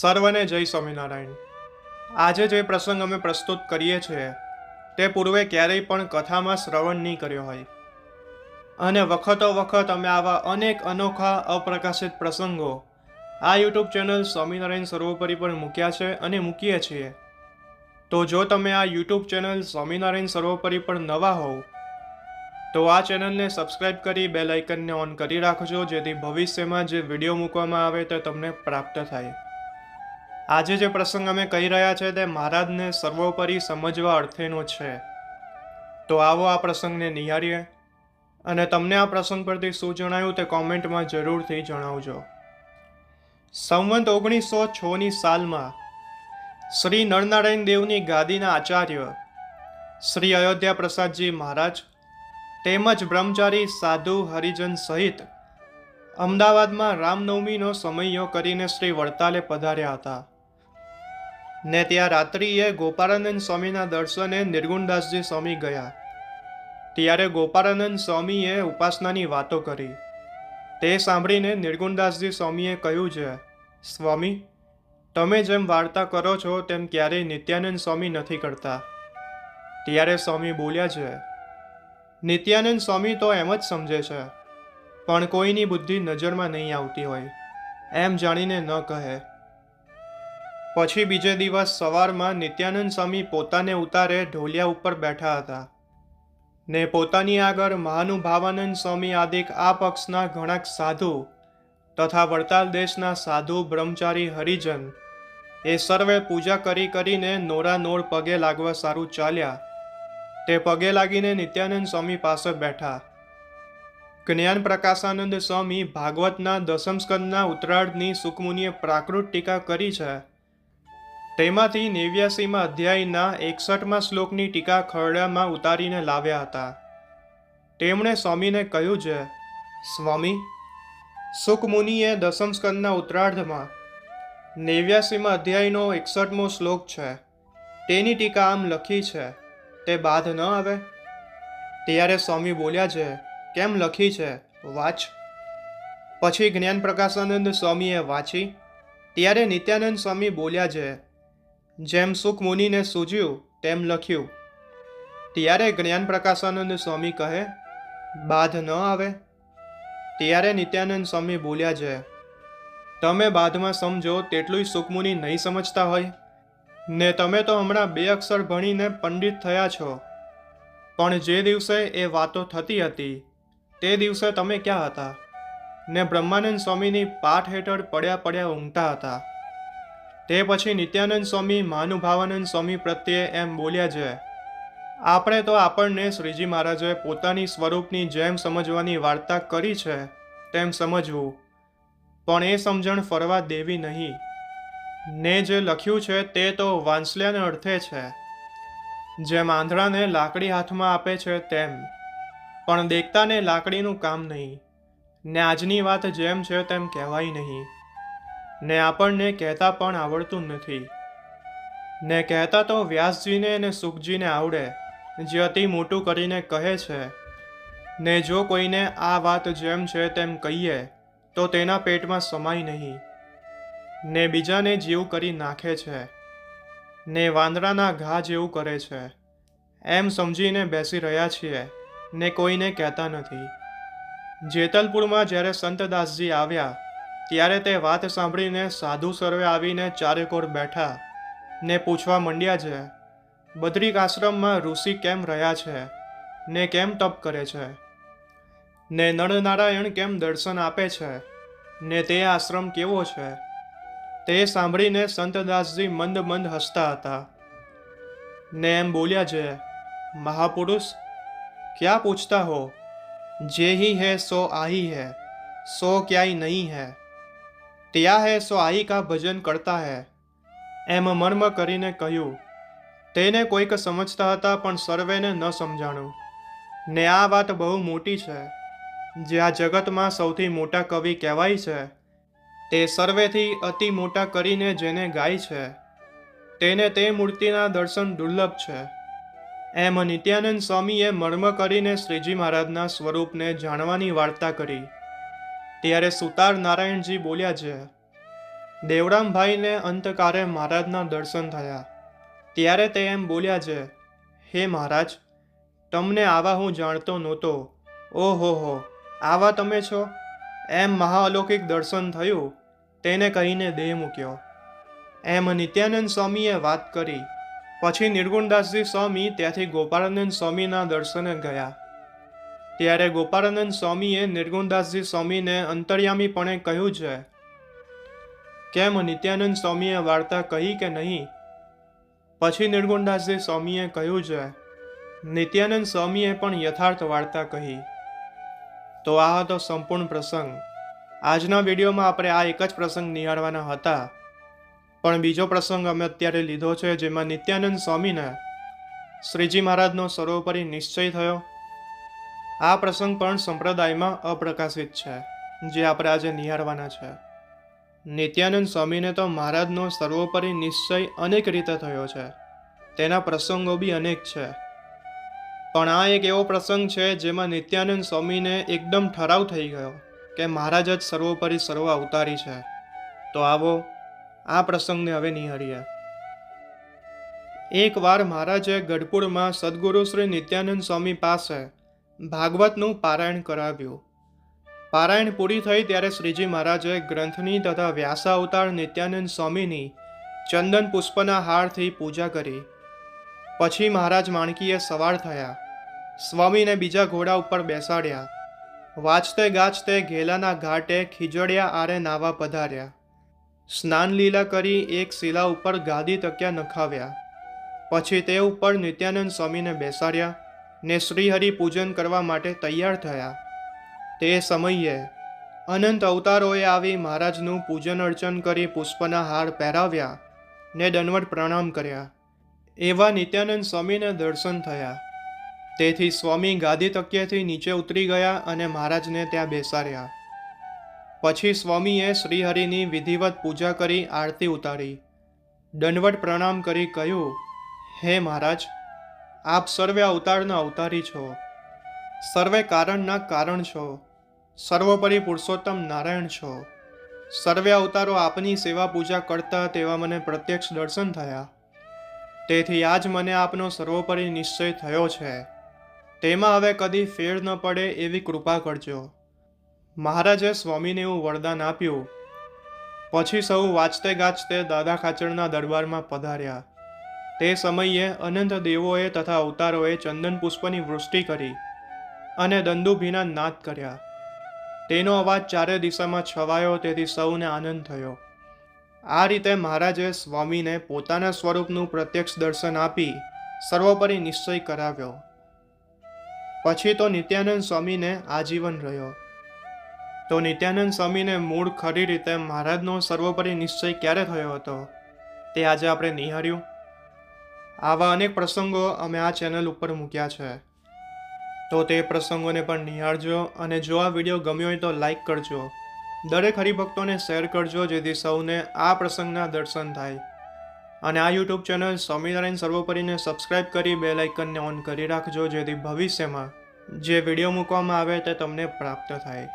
સર્વને જય સ્વામિનારાયણ। આજે જે પ્રસંગ અમે પ્રસ્તુત કરીએ છીએ તે પૂર્વે ક્યારેય પણ કથામાં શ્રવણ નહીં કર્યો હોય, અને વખતો વખત અમે આવા અનેક અનોખા અપ્રકાશિત પ્રસંગો આ યુટ્યુબ ચેનલ સ્વામિનારાયણ સર્વોપરી પર મૂક્યા છે અને મૂકીએ છીએ। તો જો તમે આ યુટ્યુબ ચેનલ સ્વામિનારાયણ સર્વોપરી પર નવા હોવ તો આ ચેનલને સબસ્ક્રાઇબ કરી બેલ આઇકનને ઓન કરી રાખજો, જેથી ભવિષ્યમાં જે વિડીયો મૂકવામાં આવે તે તમને પ્રાપ્ત થાય। આજે જે પ્રસંગ અમે કહી રહ્યા છે તે મહારાજને સર્વોપરી સમજવા અર્થેનો છે। તો આવો આ પ્રસંગને નિહાળીએ, અને તમને આ પ્રસંગ પરથી શું જણાયું તે કોમેન્ટમાં જરૂરથી જણાવજો। સંવંત 1906ની સાલમાં શ્રી નરનારાયણ દેવની ગાદીના આચાર્ય શ્રી અયોધ્યા પ્રસાદજી મહારાજ તેમજ બ્રહ્મચારી સાધુ હરિજન સહિત અમદાવાદમાં રામનવમીનો સમયો કરીને શ્રી વડતાલે પધાર્યા હતા, ને ત્યાં રાત્રિએ ગોપાળાનંદ સ્વામીના દર્શને નિર્ગુણદાસજી સ્વામી ગયા। ત્યારે ગોપાળાનંદ સ્વામીએ ઉપાસનાની વાતો કરી। તે સાંભળીને નિર્ગુણદાસજી સ્વામીએ કહ્યું છે, સ્વામી, તમે જેમ વાર્તા કરો છો તેમ ક્યારેય નિત્યાનંદ સ્વામી નથી કરતા। ત્યારે સ્વામી બોલ્યા છે, નિત્યાનંદ સ્વામી તો એમ જ સમજે છે, પણ કોઈની બુદ્ધિ નજરમાં નહીં આવતી હોય એમ જાણીને ન કહે। પછી બીજે દિવસ સવારમાં નિત્યાનંદ સ્વામી પોતાને ઉતારે ઢોલિયા ઉપર બેઠા હતા, ને પોતાની આગળ મહાનુભાવાનંદ સ્વામી આદિક આ પક્ષના ઘણા સાધુ તથા વડતાલ દેશના સાધુ બ્રહ્મચારી હરિજન એ સર્વે પૂજા કરીને નોરાનોર પગે લાગવા સારું ચાલ્યા। તે પગે લાગીને નિત્યાનંદ સ્વામી પાસે બેઠા। જ્ઞાન પ્રકાશાનંદ સ્વામી ભાગવતના દસમ સ્કંદના ઉત્તરાર્ધની સુકમુનિએ પ્રાકૃત ટીકા કરી છે, તેમાંથી 89મા અધ્યાયના 61મા શ્લોકની ટીકા ખરડામાં ઉતારીને લાવ્યા હતા। તેમણે સ્વામીને કહ્યું છે, સ્વામી, સુકમુનિએ દસમ સ્કંદના ઉત્તરાર્ધમાં 89મા અધ્યાયનો 61મો શ્લોક છે, તેની ટીકા આમ લખી છે, તે બાધ ન આવે? ત્યારે સ્વામી બોલ્યા છે, કેમ લખી છે, વાંચ। પછી જ્ઞાન પ્રકાશાનંદ સ્વામીએ વાંચી। ત્યારે નિત્યાનંદ સ્વામી બોલ્યા છે, જેમ સુકમુનિને સૂઝ્યું તેમ લખ્યું। ત્યારે જ્ઞાન પ્રકાશાનંદ સ્વામી કહે, બાધ ન આવે? ત્યારે નિત્યાનંદ સ્વામી બોલ્યા છે, તમે બાધમાં સમજો તેટલું સુકમુનિ નહીં સમજતા હોય, ને તમે તો હમણાં 2 અક્ષર ભણીને પંડિત થયા છો, પણ જે દિવસે એ વાતો થતી હતી તે દિવસે તમે ક્યાં હતા? ને બ્રહ્માનંદ સ્વામીની પાઠ હેઠળ પડ્યા ઊંઘતા હતા। તે પછી નિત્યાનંદ સ્વામી મહાનુભાવાનંદ સ્વામી પ્રત્યે એમ બોલ્યા છે, આપણે તો આપણને શ્રીજી મહારાજે પોતાની સ્વરૂપની જેમ સમજવાની વાર્તા કરી છે તેમ સમજવું, પણ એ સમજણ ફરવા દેવી નહીં। ને જે લખ્યું છે તે તો વાંસલ્યાને અર્થે છે, જેમ આંધળાને લાકડી હાથમાં આપે છે તેમ, પણ દેખતાને લાકડીનું કામ નહીં। ને આજની વાત જેમ છે તેમ કહેવાય નહીં, ને આપણને કહેતા પણ આવડતું નથી। ને કહેતા તો વ્યાસજીને ને સુખજીને આવડે, જે અતિ મોટું કરીને કહે છે, ને જો કોઈને આ વાત જેમ છે તેમ કહીએ તો તેના પેટમાં સમાય નહીં, ને બીજાને જીવ કરી નાખે છે, ને વાંદરાના ઘા જેવું કરે છે, એમ સમજીને બેસી રહ્યા છીએ, ને કોઈને કહેતા નથી। જેતલપુરમાં જ્યારે સંતદાસજી આવ્યા ત્યારે તે વાત સાંભળીને સાધુ સર્વે આવીને ચારેકોર બેઠા, ને પૂછવા માંડ્યા છે, બદ્રિક આશ્રમમાં ઋષિ કેમ રહ્યા છે, ને કેમ તપ કરે છે, ને નરનારાયણ કેમ દર્શન આપે છે, ને તે આશ્રમ કેવો છે? તે સાંભળીને સંતદાસજી મંદ મંદ હસતા હતા, ને એમ બોલ્યા છે, મહાપુરુષ, ક્યાં પૂછતા હો? જે ही है सो आही है, सो क्याई नहीं है, ત્યાં હે સો આઈ કા ભજન કરતા હે, એમ મર્મ કરીને કહ્યું। તેને કોઈક સમજતા હતા પણ સર્વેને ન સમજાણું, ને આ વાત બહુ મોટી છે। જે આ જગતમાં સૌથી મોટા કવિ કહેવાય છે, તે સર્વેથી અતિ મોટા કરીને જેને ગાય છે, તેને તે મૂર્તિના દર્શન દુર્લભ છે। એમ નિત્યાનંદ સ્વામીએ મર્મ કરીને શ્રીજી મહારાજના સ્વરૂપને જાણવાની વાર્તા કરી। ત્યારે સુતાર નારાયણજી બોલ્યા છે, દેવરામભાઈને અંતકારે મહારાજના દર્શન થયા. ત્યારે તે એમ બોલ્યા છે, હે મહારાજ, તમને આવા હું જાણતો નહોતો. ઓહો હો, આવા તમે છો? એમ મહાઅલૌકિક દર્શન થયું. તેને કહીને દેહ મૂક્યો. એમ નિત્યાનંદ સ્વામીએ વાત કરી. પછી નિર્ગુણદાસજી સ્વામી ત્યાંથી ગોપાળાનંદ સ્વામીના દર્શને ગયા. ત્યારે ગોપાળાનંદ સ્વામીએ નિર્ગુણદાસજી સ્વામીને અંતર્યામીપણે કહ્યું છે. કેમ નિત્યાનંદ સ્વામીએ વાર્તા કહી કે નહીં? પછી નિર્ગુણદાસજી સ્વામીએ કહ્યું છે. નિત્યાનંદ સ્વામીએ પણ યથાર્થ વાર્તા કહી. તો આ હતો સંપૂર્ણ પ્રસંગ. આજના વિડીયોમાં આપણે આ એક જ પ્રસંગ નિહાળવાના હતા, પણ બીજો પ્રસંગ અમે અત્યારે લીધો છે, જેમાં નિત્યાનંદ સ્વામીને શ્રીજી મહારાજનો સર્વોપરી નિશ્ચય થયો. આ પ્રસંગ પણ સંપ્રદાયમાં અપ્રકાશિત છે, જે આપણે આજે નિહાળવાના છે. નિત્યાનંદ સ્વામીને તો મહારાજનો સર્વોપરી નિશ્ચય અનેક રીતે થયો છે. તેના પ્રસંગો બી અનેક છે, પણ આ એક એવો પ્રસંગ છે જેમાં નિત્યાનંદ સ્વામીને એકદમ ઠરાવ થઈ ગયો કે મહારાજ જ સર્વોપરી સર્વ અવતારી છે. તો આવો આ પ્રસંગને હવે નિહાળીએ. એકવાર મહારાજે ગઢપુરમાં સદગુરુ શ્રી નિત્યાનંદ સ્વામી પાસે ભાગવતનું પારાયણ કરાવ્યું. પારાયણ પૂરી થઈ ત્યારે શ્રીજી મહારાજે ગ્રંથની તથા વ્યાસાવતાર નિત્યાનંદ સ્વામીની ચંદન પુષ્પના હારથી પૂજા કરી. પછી મહારાજ માણકીએ સવાર થયા. સ્વામીને બીજા ઘોડા ઉપર બેસાડ્યા. વાંચતે ગાજતે ઘેલાના ઘાટે ખીજડિયા આરે નાવા પધાર્યા. સ્નાન લીલા કરી એક શિલા ઉપર ગાદી તકિયા નખાવ્યા. પછી તે ઉપર નિત્યાનંદ સ્વામીને બેસાડ્યા ને શ્રીહરિ પૂજન કરવા માટે તૈયાર થયા. તે સમયે અનંત અવતારોએ આવી મહારાજનું પૂજન અર્ચન કરી પુષ્પના હાર પહેરાવ્યા ને દંડવત પ્રણામ કર્યા. એવા નિત્યાનંદ સ્વામીને દર્શન થયા. તેથી સ્વામી ગાદી તકિયાથી નીચે ઉતરી ગયા અને મહારાજને ત્યાં બેસાડ્યા. પછી સ્વામીએ શ્રીહરિની વિધિવત પૂજા કરી આરતી ઉતારી. દંડવત પ્રણામ કરી કહ્યું, હે મહારાજ, આપ સર્વે અવતારના અવતારી છો, સર્વે કારણના કારણ છો, સર્વોપરી પુરુષોત્તમ નારાયણ છો. સર્વે અવતારો આપની સેવા પૂજા કરતા તેવા મને પ્રત્યક્ષ દર્શન થયા. તેથી આજ મને આપનો સર્વોપરી નિશ્ચય થયો છે. તેમાં હવે કદી ફેર ન પડે એવી કૃપા કરજો. મહારાજે સ્વામીને એવું વરદાન આપ્યું. પછી સૌ વાંચતે ગાજતે દાદા ખાચરના દરબારમાં પધાર્યા. તે સમયે અનંત દેવોએ તથા અવતારોએ ચંદન પુષ્પની વૃષ્ટિ કરી અને દંદુભીના નાદ કર્યા. તેનો અવાજ ચારે દિશામાં છવાયો, તેથી સૌને આનંદ થયો. આ રીતે મહારાજે સ્વામીને પોતાના સ્વરૂપનું પ્રત્યક્ષ દર્શન આપી સર્વોપરી નિશ્ચય કરાવ્યો. પછી તો નિત્યાનંદ સ્વામીને આજીવન રહ્યો. તો નિત્યાનંદ સ્વામીને મૂળ ખરી રીતે મહારાજનો સર્વોપરી નિશ્ચય ક્યારે થયો હતો તે આજે આપણે નિહાળ્યું. આવા અનેક પ્રસંગો અમે આ ચેનલ ઉપર મૂક્યા છે, તો તે પ્રસંગોને પણ નિહાળજો. અને જો આ વિડીયો ગમ્યો હોય તો લાઈક કરજો. દરેક હરિભક્તોને શેર કરજો, જેથી સૌને આ પ્રસંગના દર્શન થાય. અને આ યુટ્યુબ ચેનલ સ્વામિનારાયણ સર્વોપરીને સબસ્ક્રાઇબ કરી બેલ આઇકનને ઓન કરી રાખજો, જેથી ભવિષ્યમાં જે વિડીયો મૂકવામાં આવે તે તમને પ્રાપ્ત થાય.